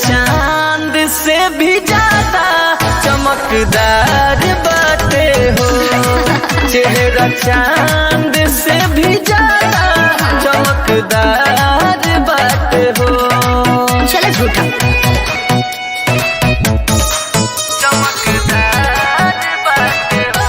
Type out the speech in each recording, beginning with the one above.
चांद से भी ज्यादा चमकदार बाटे हो। चेहरा चांद से भी ज्यादा चमकदार बाटे हो। चलो झूठा चमकदार बाटे हो।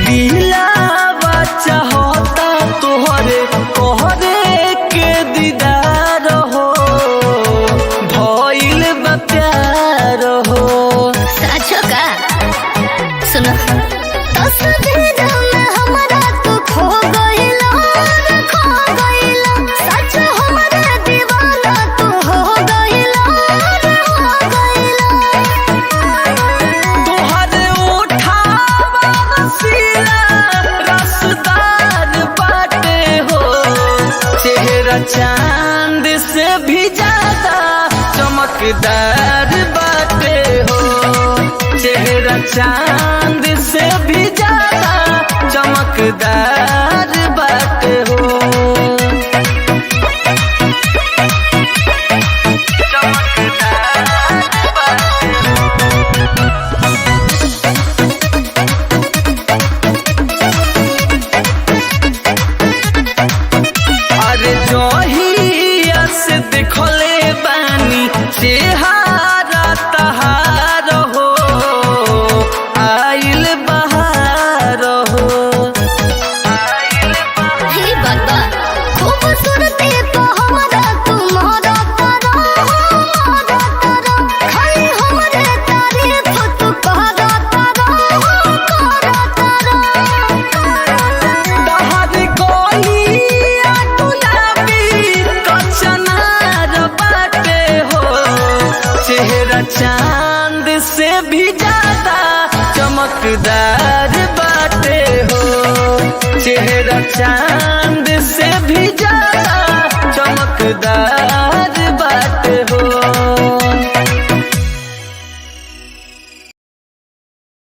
दिलावा चाहता तोहरे कोहरे के दीदार हो। भइल बा प्यार हो। साचो का सुनो तस्वीर में हमरा तू खो गइला खो गइला। सच हमरा दीवाना तू हो गइला हो गइला। तोहरे उठावा रसीला रसदार बाटे हो। चेहरा चांद से भी ज्यादा चमकदार बाटे हो। चेहरा चांद से भी ज्यादा चमकदार बाटे हो। चमकदार बाटे हो। अरे जहिया से देखले बानी चेहरा तहार हो। आइल बहार हो। हे बाबा खूबसूरती तो हमरा तू मोरा तारा खाली हमरे तारीफ तू करा तारा तहर गलिया गुलाबी कचनार बाटे हो। चेहरा चांद से भी ज्यादा चमकदार बाटे हो। चेहरा चांद से भी ज्यादा चमकदार